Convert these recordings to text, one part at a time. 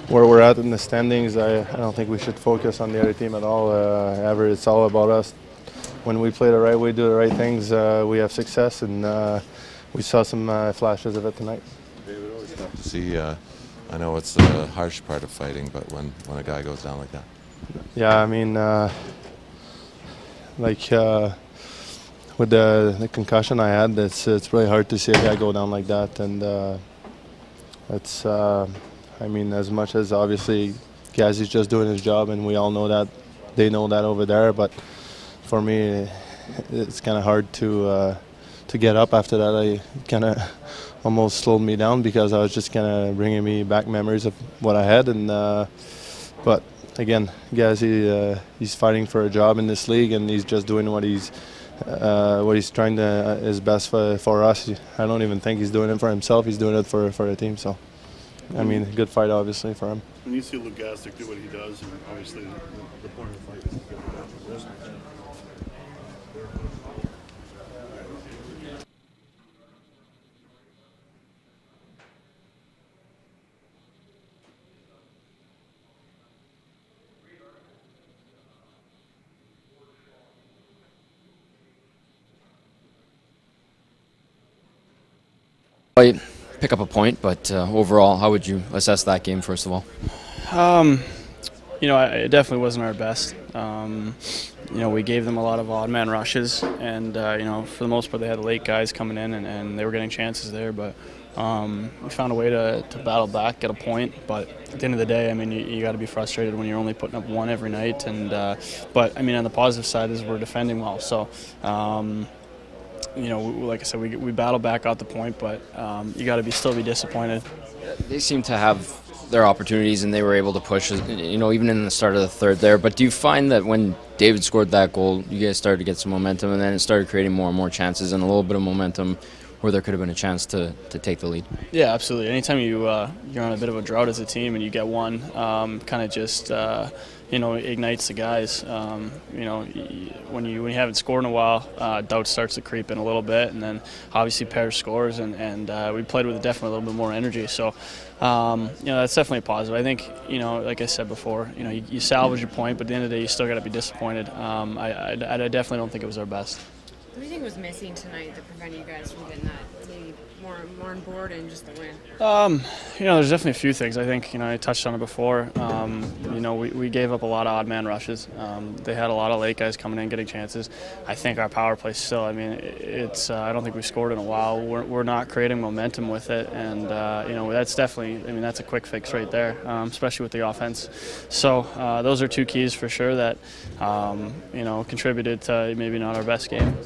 where we're at in the standings, I don't think we should focus on the other team at all. Ever, it's all about us. When we play the right way, do the right things, we have success, and we saw some flashes of it tonight. David, always tough to see. I know it's the harsh part of fighting, but when a guy goes down like that. Yeah, I mean, with the concussion I had, it's really hard to see a guy go down like that, and it's. I mean, as much as obviously Gazzy's just doing his job, and we all know that, they know that over there, but for me, it's kind of hard to get up after that. I kind of almost slowed me down because I was just kind of bringing me back memories of what I had, and but again, Gazzy, he's fighting for a job in this league, and he's just doing what he's trying to his best for us. I don't even think he's doing it for himself. He's doing it for the team. So, I mean, good fight obviously for him. When you see Luke Gazdic do what he does, and obviously the point of the fight is to get down to this. Pick up a point, but overall, how would you assess that game, first of all? It definitely wasn't our best. We gave them a lot of odd man rushes, and for the most part, they had late guys coming in, and they were getting chances there. But we found a way to battle back, get a point. But at the end of the day, I mean, you got to be frustrated when you're only putting up one every night. And but I mean, on the positive side is we're defending well. So. Like I said, we battled back, got the point, but you got to still be disappointed. They seem to have their opportunities, and they were able to push, even in the start of the third there. But do you find that when David scored that goal, you guys started to get some momentum, and then it started creating more and more chances and a little bit of momentum where there could have been a chance to take the lead? Yeah, absolutely. Anytime you're on a bit of a drought as a team and you get one, kind of just ignites the guys. When you haven't scored in a while, doubt starts to creep in a little bit, and then obviously Pear scores, and we played with definitely a little bit more energy. So, that's definitely a positive. I think, like I said before, you salvage your point, but at the end of the day, you still got to be disappointed. I definitely don't think it was our best. What do you think was missing tonight that prevented you guys from getting that maybe more on board and just the win? There's definitely a few things. I think, I touched on it before. We gave up a lot of odd man rushes. They had a lot of late guys coming in, getting chances. I think our power play still, I mean, it's I don't think we scored in a while. We're not creating momentum with it, and, that's definitely, I mean, that's a quick fix right there, especially with the offense. So those are two keys for sure that, contributed to maybe not our best game.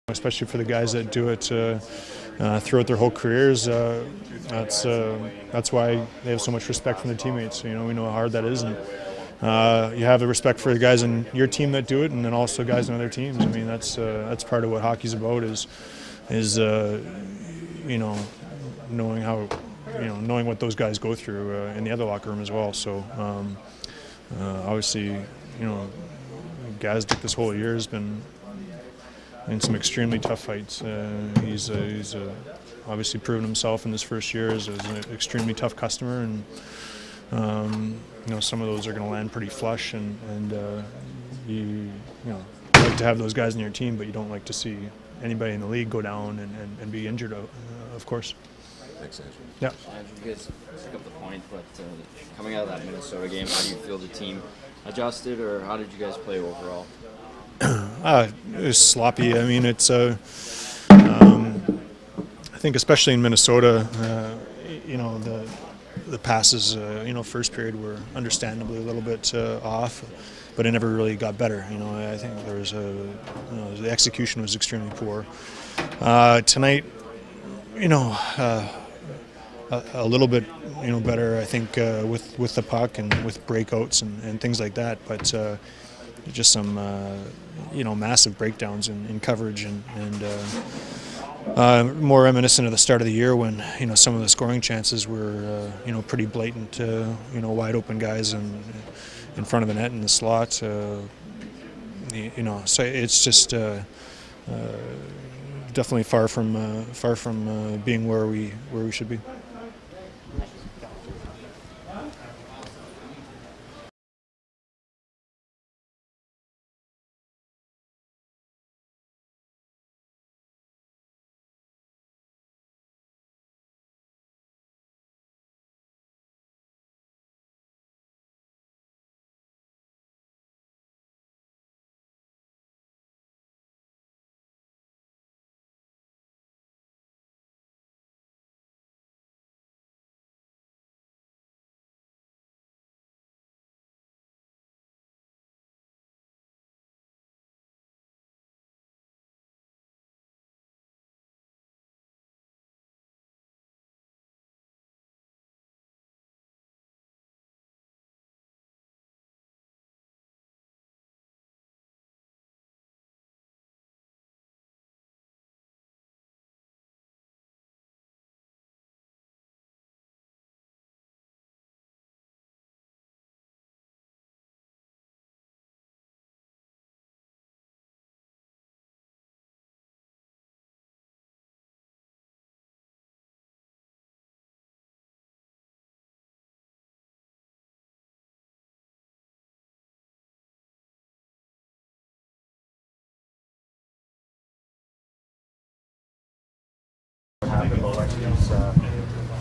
Especially for the guys that do it throughout their whole careers, that's why they have so much respect from their teammates. We know how hard that is, and you have the respect for the guys in your team that do it, and then also guys in other teams. I mean, that's part of what hockey's about is knowing how knowing what those guys go through in the other locker room as well. So obviously, Gazdic this whole year has been in some extremely tough fights. He's obviously proven himself in this first year as an extremely tough customer, and some of those are going to land pretty flush, and you like to have those guys in your team, but you don't like to see anybody in the league go down and be injured, of course. Thanks, Andrew. Yeah. Andrew, you guys pick up the point, but coming out of that Minnesota game, how do you feel the team adjusted, or how did you guys play overall? It was sloppy. I mean, it's I think especially in Minnesota, the passes, first period were understandably a little bit off, but it never really got better. I think there was the execution was extremely poor. Tonight, a little bit, better, I think, with the puck and with breakouts and things like that, but just some, massive breakdowns in coverage, and More reminiscent of the start of the year when some of the scoring chances were pretty blatant, wide open guys in front of the net in the slot. So it's just definitely far from being where we should be.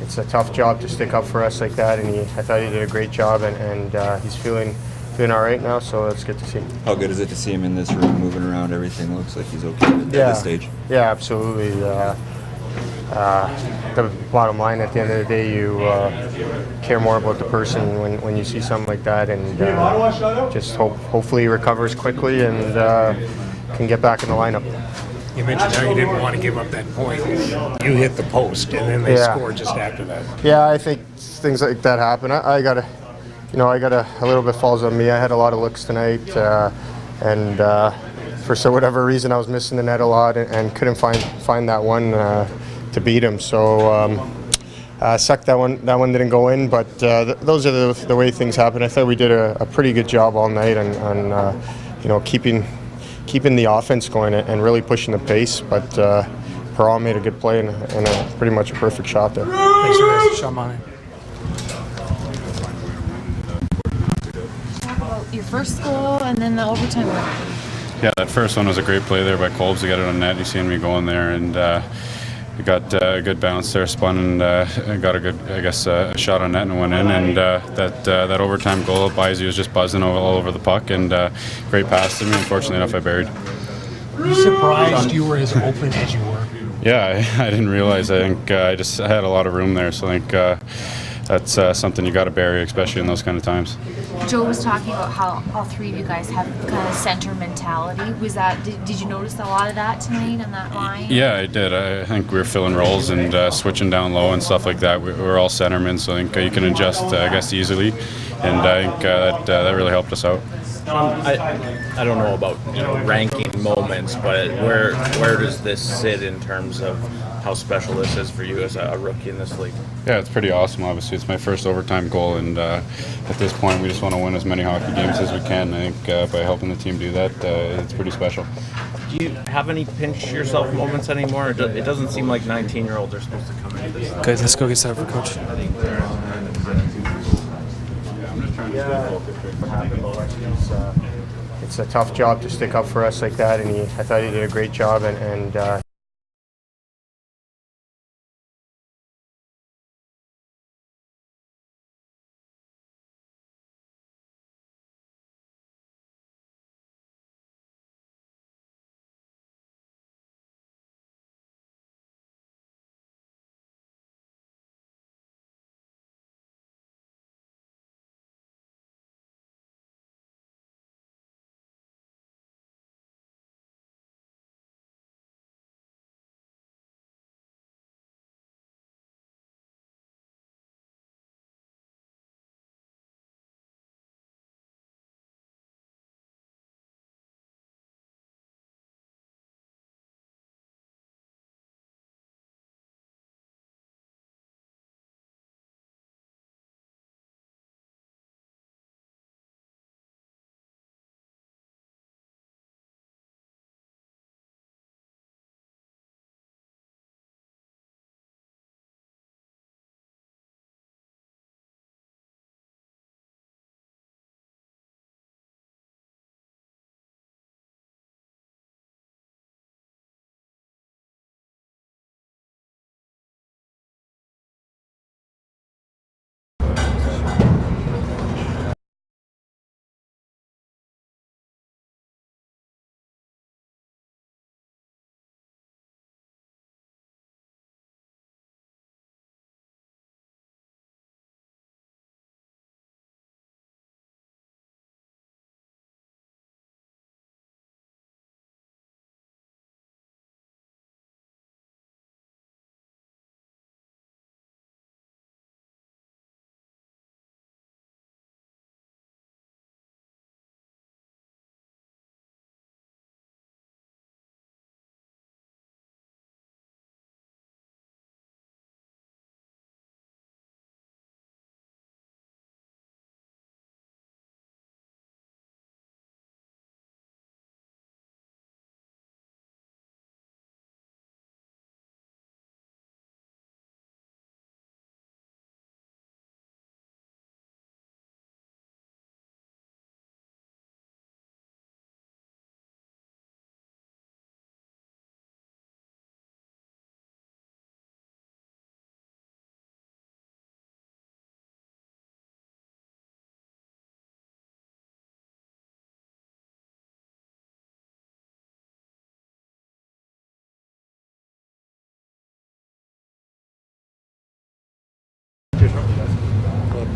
It's a tough job to stick up for us like that, and I thought he did a great job, and he's feeling all right now, so it's good to see. How good is it to see him in this room, moving around? Everything looks like he's okay at this stage. Yeah, absolutely. The bottom line, at the end of the day, you care more about the person when you see something like that, and just hopefully he recovers quickly and can get back in the lineup. You mentioned how you didn't want to give up that point. You hit the post, and then they scored just after that. Yeah, I think things like that happen. I got a little bit falls on me. I had a lot of looks tonight, and for whatever reason, I was missing the net a lot and couldn't find that one to beat him. So sucked that one. That one didn't go in, but those are the way things happen. I thought we did a pretty good job all night on keeping the offense going and really pushing the pace, but Perron made a good play and a pretty much a perfect shot there. Thanks for this, Sean. Your first goal and then the overtime one. Yeah, that first one was a great play there by Kolbs to get it on net. You seen me go in there and we got a good bounce there, spun and got a good, a shot on net and went in. And that overtime goal, Baisi was just buzzing all over the puck and great pass to me. Unfortunately enough, I buried. Were you surprised you were as open as you were? Yeah, I didn't realize. I think I had a lot of room there, so I think that's something you got to bury, especially in those kind of times. Joe was talking about how all three of you guys have kind of center mentality. Was that did you notice a lot of that tonight on that line? Yeah, I did. I think we were filling roles and switching down low and stuff like that. We're all centermen, so I think you can adjust, easily, and I think that really helped us out. I don't know about ranking moments, but where does this sit in terms of how special this is for you as a rookie in this league? Yeah, it's pretty awesome. Obviously, it's my first overtime goal, and at this point, we just want to win as many hockey games as we can. I think by helping the team do that, it's pretty special. Do you have any pinch yourself moments anymore? It doesn't seem like 19-year-olds are supposed to come into this. Okay, let's go get set for coach. It's a tough job to stick up for us like that, and I thought he did a great job, and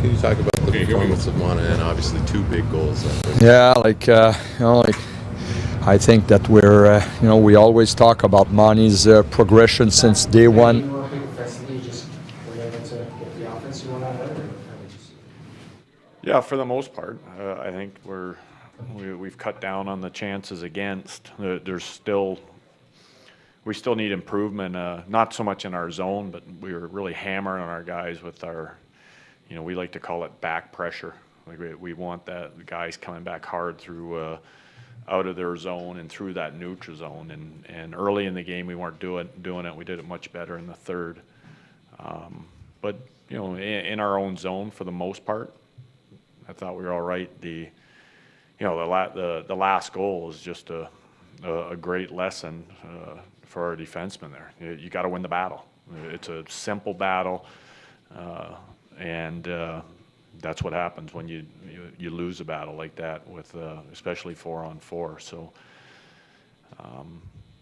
Can you talk about the performance of Monahan? Obviously, 2 big goals. Yeah, I think that we're, we always talk about Monty's progression since day one. Yeah, for the most part, I think we've cut down on the chances against. We still need improvement, not so much in our zone, but we were really hammering on our guys with our, we like to call it back pressure. Like we want the guys coming back hard through out of their zone and through that neutral zone. And early in the game, we weren't doing it. We did it much better in the third. But in our own zone for the most part, I thought we were all right. The last goal is just a great lesson for our defensemen there. You got to win the battle. It's a simple battle, and that's what happens when you lose a battle like that with especially 4-on-4. So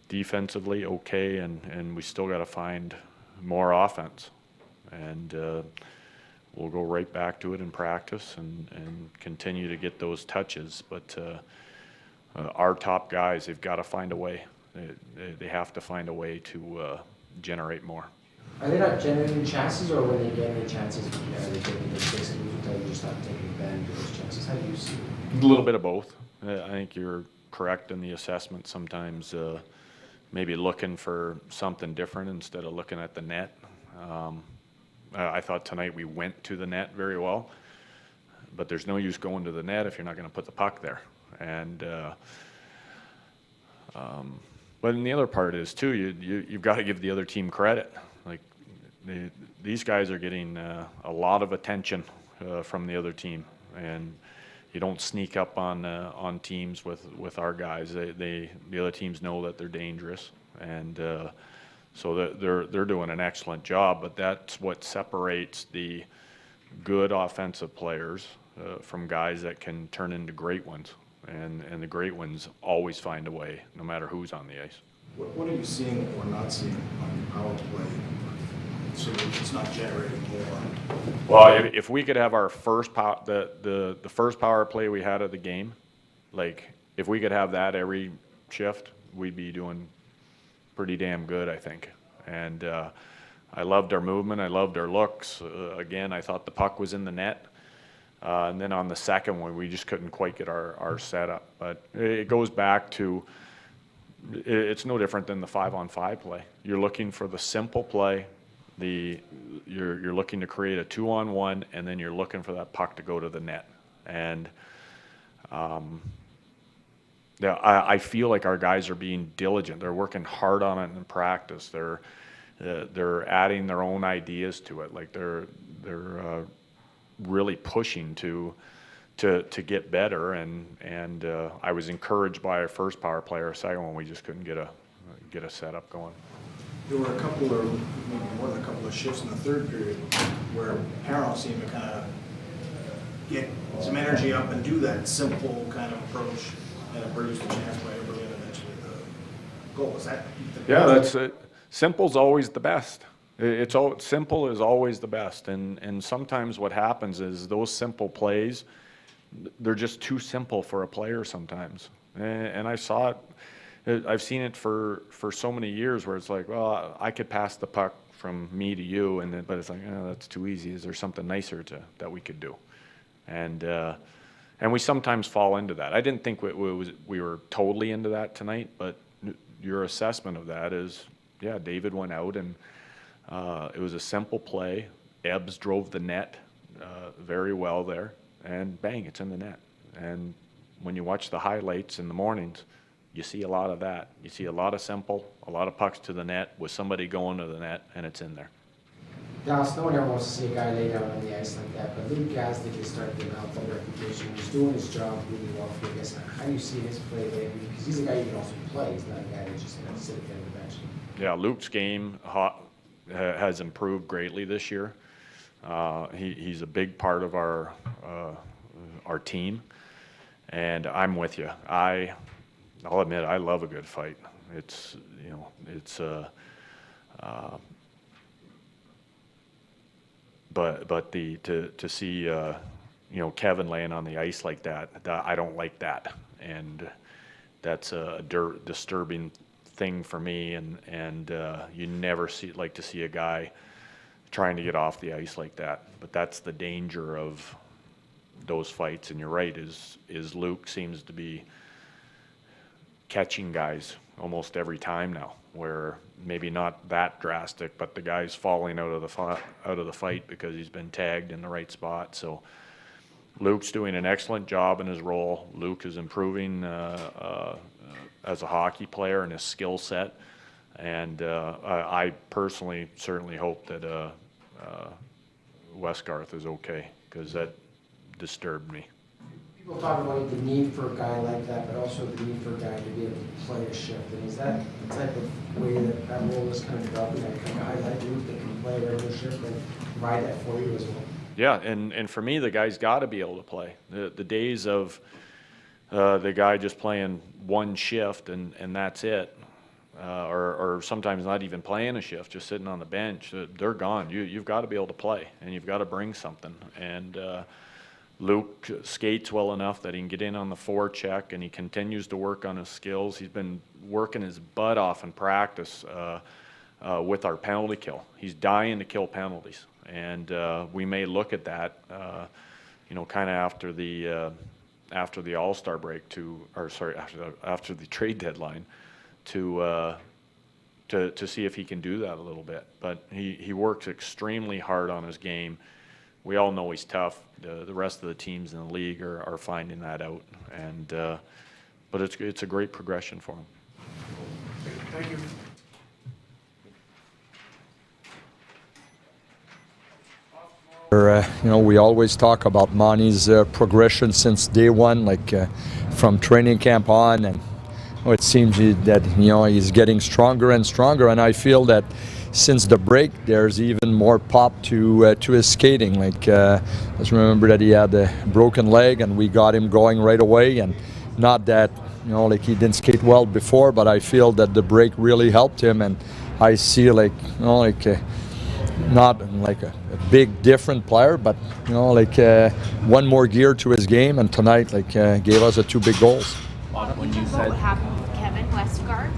defensively okay, and we still got to find more offense, and we'll go right back to it in practice and continue to get those touches. But our top guys, they've got to find a way. They have to find a way to generate more. Are they not generating chances, or when they get any chances, are they taking the risks until you just not taking advantage of those chances? How do you see it? A little bit of both. I think you're correct in the assessment. Sometimes maybe looking for something different instead of looking at the net. I thought tonight we went to the net very well, but there's no use going to the net if you're not going to put the puck there. And but the other part is too, you've got to give the other team credit. Like these guys are getting a lot of attention from the other team, and you don't sneak up on teams with our guys. The other teams know that they're dangerous, and so they're doing an excellent job. But that's what separates the good offensive players from guys that can turn into great ones. And the great ones always find a way, no matter who's on the ice. What are you seeing or not seeing on your power play so that it's not generating more? Well, if we could have our first the first power play we had of the game, like if we could have that every shift, we'd be doing pretty damn good, I think. And I loved our movement. I loved our looks. Again, I thought the puck was in the net. And then on the second one, we just couldn't quite get our setup. But it goes back to, it's no different than the 5-on-5 play. You're looking for the simple play. You're looking to create a 2-on-1, and then you're looking for that puck to go to the net. And yeah, I feel like our guys are being diligent. They're working hard on it in practice. They're adding their own ideas to it. Like they're really pushing to get better, and I was encouraged by our first power play. Our second one, we just couldn't get a setup going. There were a couple, or maybe more than a couple of shifts in the third period where Perron seemed to kind of get some energy up and do that simple kind of approach, and it produced a chance by Eberle and eventually the goal. Is that? Yeah, that's it. Simple's always the best. Simple is always the best, and sometimes what happens is those simple plays, they're just too simple for a player sometimes. And I saw it. I've seen it for so many years where it's like, well, I could pass the puck from me to you, but it's like, oh, that's too easy. Is there something nicer that we could do? And we sometimes fall into that. I didn't think we were totally into that tonight, but your assessment of that is, yeah, David went out and it was a simple play. Ebbs drove the net very well there, and bang, it's in the net. And when you watch the highlights in the mornings, you see a lot of that. You see a lot of simple, a lot of pucks to the net with somebody going to the net, and it's in there. Dallas, no one ever wants to see a guy laid out on the ice like that, but Luke Gazdic is starting to develop a reputation. He's doing his job really well for you guys. How do you see his play lately? Because he's a guy you can also play. He's not a guy that's just going to sit there on the bench. Yeah, Luke's game has improved greatly this year. He's a big part of our team, and I'm with you. I'll admit I love a good fight. but to see Kevin laying on the ice like that, I don't like that, and that's a disturbing thing for me, and you never like to see a guy trying to get off the ice like that. But that's the danger of those fights, and you're right, is Luke seems to be catching guys almost every time now, where maybe not that drastic, but the guy's falling out of the fight because he's been tagged in the right spot. So Luke's doing an excellent job in his role. Luke is improving as a hockey player and his skill set, and I personally certainly hope that Westgarth is okay, because that disturbed me. People talk about the need for a guy like that, but also the need for a guy to be able to play a shift. And is that the type of way that role is kind of developing? Like a guy like Luke that can play a regular shift and provide that for you as well? Yeah, and for me, the guy's got to be able to play. The days of the guy just playing one shift and that's it, or sometimes not even playing a shift, just sitting on the bench, they're gone. You've got to be able to play, and you've got to bring something. And Luke skates well enough that he can get in on the forecheck, and he continues to work on his skills. He's been working his butt off in practice with our penalty kill. He's dying to kill penalties, and we may look at that, kind of after the All-Star break after the trade deadline, to see if he can do that a little bit. But he works extremely hard on his game. We all know he's tough. The rest of the teams in the league are finding that out, and but it's a great progression for him. Thank you. We always talk about Monty's progression since day one, like from training camp on, and it seems that he's getting stronger and stronger. And I feel that since the break, there's even more pop to his skating. Like let's remember that he had a broken leg, and we got him going right away. And not that like he didn't skate well before, but I feel that the break really helped him. And I see not like a big different player, but one more gear to his game, and tonight gave us 2 big goals. When you said what happened with Kevin Westgarth?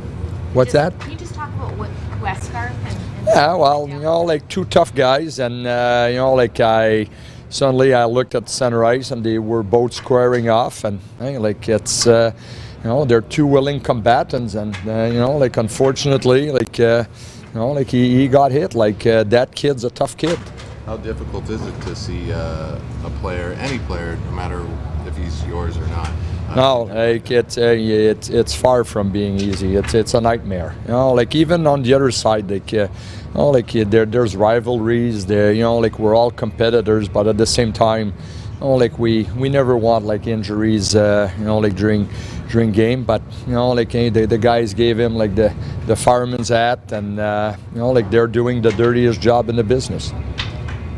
What's that? Can you just talk about what Westgarth and yeah, well, 2 tough guys, and I suddenly I looked at center ice, and they were both squaring off, and it's they're 2 willing combatants, and unfortunately he got hit. That kid's a tough kid. How difficult is it to see a player, any player, no matter if he's yours or not? No, it's far from being easy. It's a nightmare. Even on the other side, there's rivalries. We're all competitors, but at the same time, we never want injuries. During game, but the guys gave him the fireman's hat, and they're doing the dirtiest job in the business.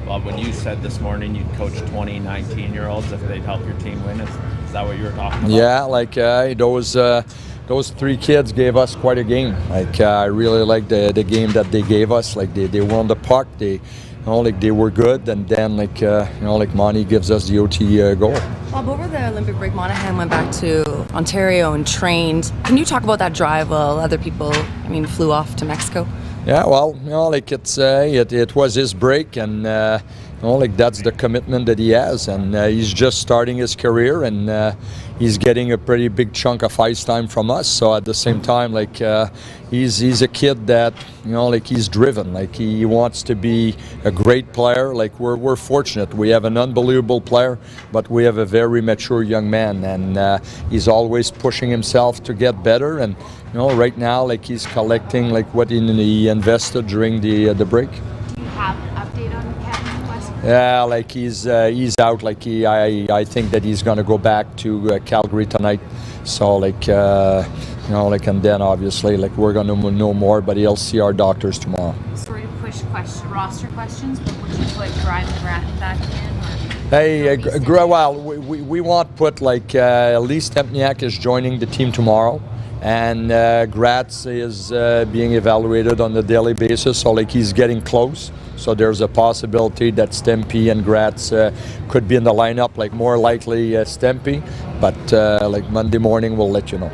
Bob, when you said this morning you'd coach 20, 19-year-olds if they'd help your team win, is that what you were talking about? Yeah, those 3 kids gave us quite a game. I really liked the game that they gave us. They won the puck. They were good, and then Monty gives us the OT goal. Bob, over the Olympic break, Monahan went back to Ontario and trained. Can you talk about that drive while other people, flew off to Mexico? Yeah, well, it was his break, and that's the commitment that he has, and he's just starting his career, and he's getting a pretty big chunk of ice time from us. So at the same time, he's a kid that he's driven. He wants to be a great player. We're fortunate. We have an unbelievable player, but we have a very mature young man, and he's always pushing himself to get better. And right now, he's collecting what he invested during the break. Do you have an update on Kevin Westgarth? Yeah, he's out. I think that he's going to go back to Calgary tonight. So and then obviously we're going to know more, but he'll see our doctors tomorrow. Sorry to push roster questions, but would you put Drive McGrath back in? Hey, well, we want to put Lee Stempniak is joining the team tomorrow. and Gratz is being evaluated on a daily basis, so like he's getting close. So there's a possibility that Stempy and Gratz could be in the lineup, like more likely Stempy, but like Monday morning we'll let you know.